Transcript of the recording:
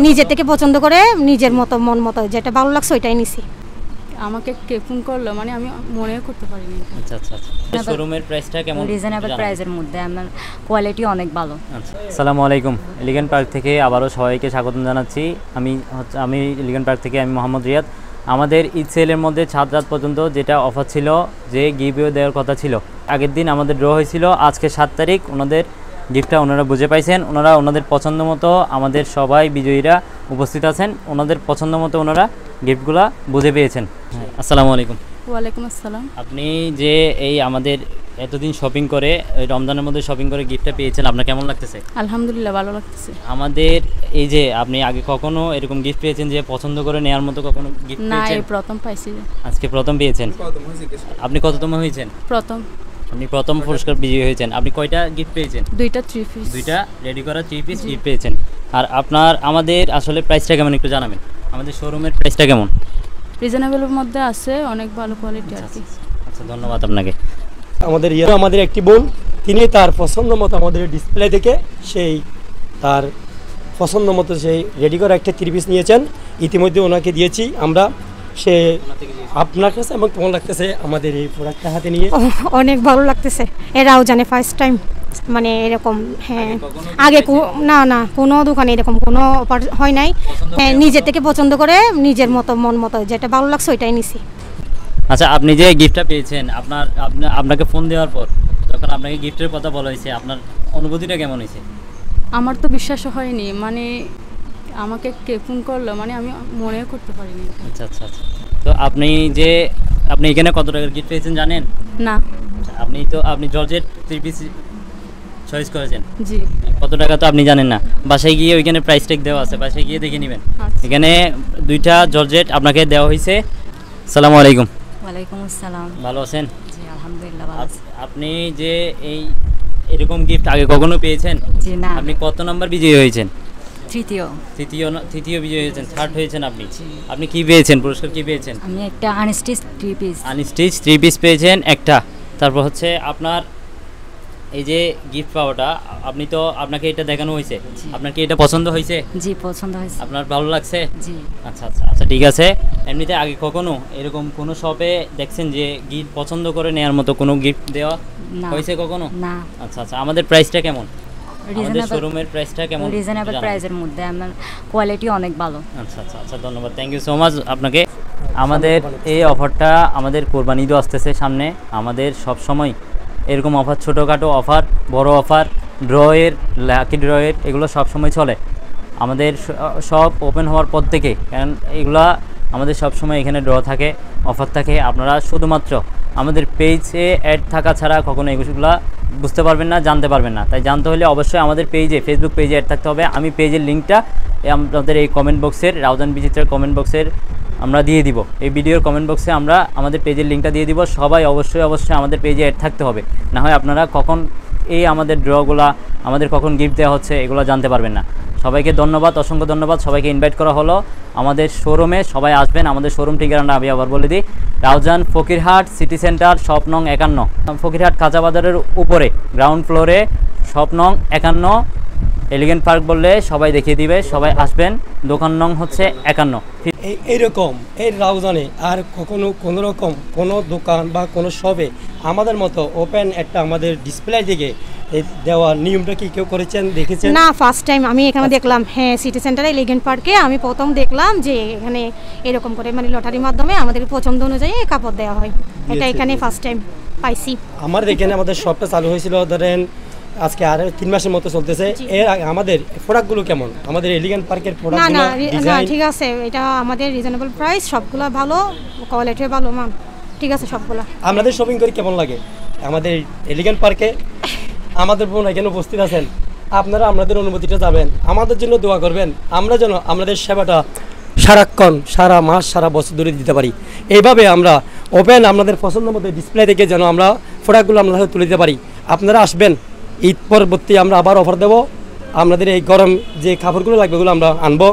নিজে থেকে পছন্দ করে নিজের মতো মন মতো যেটা ভালো লাগছে ওইটাই নিছি। আমাকে কে ফোন করলো মানে আমি মনে করতে পারিনি। আচ্ছা আচ্ছা আচ্ছা। শোরুমের প্রাইসটা কেমন? রিজনেবল প্রাইসের মধ্যে, আমার কোয়ালিটি অনেক ভালো। আচ্ছা, আসসালামু আলাইকুম। এলিগেন্ট পার্ক থেকে আবারও সবাইকে স্বাগতম জানাচ্ছি। আমি এলিগেন্ট পার্ক থেকে আমি মোহাম্মদ রিয়াদ। আমাদের ঈদ সেলের মধ্যে 7 রাত পর্যন্ত যেটা অফার ছিল, যে গিভওয়ে দেওয়ার কথা ছিল, আগের দিন আমাদের ড্র হয়েছিল, আজকে 7 তারিখ। ওনাদের গিফটটা ওনারা বুঝে পাইছেন, ওনাদের পছন্দ মতো আমাদের সবাই বিজয়ীরা উপস্থিত আছেন, ওনাদের পছন্দ মতো ওনারা গিফটগুলা বুঝে পেয়েছেন। আসসালামু আলাইকুম। ওয়ালাইকুম আসসালাম। আপনি যে এই আমাদের এতদিন শপিং করে রমজানের মধ্যে শপিং করে গিফটটা পেয়েছেন, আপনার কেমন লাগতেছে? আলহামদুলিল্লাহ ভালো লাগতেছে। আমাদের এই যে আপনি আগে কখনো এরকম গিফট পেয়েছেন যে পছন্দ করে নেওয়ার মতো কখনো গিফট না, পেয়েছেন? এই প্রথম পাইছি। আজকে প্রথম পেয়েছেন। আপনি কততম হয়েছেন? প্রথম। আপনি প্রথম পুরস্কার বিজয়ী হয়েছেন। আপনি কয়টা গিফট পেয়েছেন? 2টা 3 পিস। 2টা রেডি করা 3 পিস গিফট পেয়েছেন। আর আপনার আমাদের আসলে প্রাইসটা কেমন একটু জানাবেন? আমাদের শোরুমের প্রাইসটা কেমন? রিজনেবলের মধ্যে আছে, অনেক ভালো কোয়ালিটি আর কি। আচ্ছা, ধন্যবাদ আপনাকে। আমাদের একটি বোন, তিনি তার পছন্দ মতো আমাদের ডিসপ্লে থেকে সেই তার পছন্দ মতো সেই রেডি করা একটা 3 পিস নিয়েছেন। ইতিমধ্যে ওনাকে দিয়েছি আমরা। সে আপনার কাছে এবং কেমন লাগতেছে আমাদের এই প্রোডাক্টটা হাতে নিয়ে? অনেক ভালো লাগতেছে। এরাও জানে ফার্স্ট টাইম মানে এরকম। হ্যাঁ, আগে না কোনো দোকানে এরকম কোনো অফার হয় নাই। হ্যাঁ, নিজে থেকে পছন্দ করে নিজের মতো মন মতো যেটা ভালো লাগছে ওইটাই নিছি। আচ্ছা, আপনি যে গিফটটা পেয়েছেন, আপনাকে ফোন দেওয়ার পর যখন আপনাকে গিফটের কথা বলা হয়েছে, আপনার অনুভূতিটা কেমন হয়েছে? আমার তো বিশ্বাস হয়নি, মানে আমাকে কে ফোন করলো মানে আমি মনে করতে পারিনি। আচ্ছা আচ্ছা আচ্ছা। তো আপনি এখানে কত টাকার গিফট পেয়েছেন জানেন? না। আপনি জর্জেট 3 পিস চয়েস করেছেন। জি। কত টাকা তো আপনি জানেন না। বাসায় গিয়ে ওইখানে প্রাইস ট্যাগ দেওয়া আছে, বাসায় গিয়ে দেখে নেবেন। এখানে 2টা জর্জেট আপনাকে দেওয়া হয়েছে। আসসালামু আলাইকুম। ওয়ালাইকুম আসসালাম। ভালো আছেন? জি আলহামদুলিল্লাহ ভালো আছি। আপনি যে এরকম গিফট আগে কখনো পেয়েছেন? জি না। আপনি কত নাম্বার বিজয়ী হয়েছেন? তৃতীয় বিজয়ী হয়েছেন, 3rd হয়েছেন আপনি। আপনি কি পেয়েছেন, পুরস্কার কি পেয়েছেন? আমি একটা আনস্টিচ 3 পিস পেয়েছেন একটা। তারপর হচ্ছে আপনার এই যে গিফট পাওয়াটা, আপনাকে এটা দেখানো হয়েছে, আপনার কি এটা পছন্দ হয়েছে? জি পছন্দ হয়েছে। আপনার ভালো লাগছে? জি। আচ্ছা আচ্ছা আচ্ছা, ঠিক আছে। এমনিতে আগে কখনো এরকম কোনো শপে দেখছেন যে গিফট পছন্দ করে নেওয়ার মতো কোনো গিফট দেওয়া হয়েছে কখনো? না। আচ্ছা আচ্ছা। আমাদের প্রাইসটা কেমন? আমাদের শোরুমের প্রাইসটা কেমন? রিজনেবল প্রাইসের মধ্যে, আমার কোয়ালিটি অনেক ভালো। আচ্ছা আচ্ছা আচ্ছা, ধন্যবাদ। থ্যাংক ইউ সো মাচ আপনাকে। আমাদের এই অফারটা, আমাদের কোরবানি ঈদও আসতেছে সামনে। আমাদের সব সময় এরকম অফার, ছোটোখাটো অফার, বড় অফার, ড্রয়ের, লাকি ড্রয়ের, এগুলো সব সময় চলে আমাদের সব ওপেন হওয়ার পর থেকে। কারণ এগুলা আমাদের সব সময় এখানে ড্র থাকে, অফার থাকে। আপনারা শুধুমাত্র আমাদের পেজে অ্যাড থাকা ছাড়া কখনো এগুলো বুঝতে পারবেন না, জানতে পারবেন না। তাই জানতে হলে অবশ্যই আমাদের ফেসবুক পেজে অ্যাড থাকতে হবে। আমি পেজের লিঙ্কটা আমাদের এই কমেন্ট বক্সের, রাউজান বিচিত্রার কমেন্ট বক্সের আমরা দিয়ে দিব। এই ভিডিওর কমেন্ট বক্সে আমরা আমাদের পেজের লিঙ্কটা দিয়ে দিব। সবাই অবশ্যই আমাদের পেজে অ্যাড থাকতে হবে, না হয় আপনারা কখন আমাদের ড্রগুলা, আমাদের কখন গিফট দেওয়া হচ্ছে, এগুলো জানতে পারবেন না। সবাইকে ধন্যবাদ, অসংখ্য ধন্যবাদ। সবাইকে ইনভাইট করা হলো আমাদের শোরুমে, সবাই আসবেন। আমাদের শোরুম ঠিকানাটা আমি আবার বলে দিই, Raozan Fakirhat city centre, shop নং 51, ফকিরহাট কাঁচা বাজারের উপরে গ্রাউন্ড ফ্লোরে, শপ নং 51। এলিগেন্ট পার্ক বললে সবাই দেখিয়ে দিবে, সবাই আসবেন। দোকান নং হচ্ছে 51। এইরকম এই রাউজানে আর কখনো কোনো রকম কোনো দোকান বা কোনো শপে আমাদের মতো ওপেন একটা আমাদের ডিসপ্লে দিকে দেওয়ার নিয়মটা কি কেউ করেছেন, দেখেছেন? না, ফার্স্ট টাইম আমি এখানে দেখলাম। হ্যাঁ, সিটি সেন্টারে এলিগেন্ট পার্কে আমি প্রথম দেখলাম যে এখানে এরকম করে মানে লটারির মাধ্যমে আমাদের পছন্দ অনুযায়ী কাপড় দেওয়া হয়। এটা এখানে ফার্স্ট টাইম পাইছি। এখানে আমাদের শপটা চালু হয়েছিল ধরেন আজকে আর 3 মাসের মতো চলতেছে। এর আমাদের প্রোডাক্টগুলো কেমন? আমাদের এলিগেন্ট পার্কের প্রোডাক্টগুলো না ঠিক আছে, এটা আমাদের রিজনেবল প্রাইস, সবগুলো ভালো, কোয়ালিটি ভালো, মান ঠিক আছে সবগুলো। আমাদের শপিং করে কেমন লাগে আমাদের এলিগেন্ট পার্কে? আমাদের বোন এখানে উপস্থিত আছেন, আপনারা আমাদের অনুমতিটা যাবেন, আমাদের জন্য দোয়া করবেন, আমরা যেন আমাদের সেবাটা সারাক্ষণ, সারা মাস, সারা বছর ধরে দিতে পারি। এইভাবে আমরা ওপেন আপনাদের পছন্দ মতো ডিসপ্লে থেকে যেন আমরা প্রোডাক্টগুলো আমরা তুলে দিতে পারি। আপনারা আসবেন, ঈদ পরবর্তী আমরা আবার অফার দেবো। আপনাদের এই গরম যে কাপড়গুলো লাগবে ওগুলো আমরা আনবো।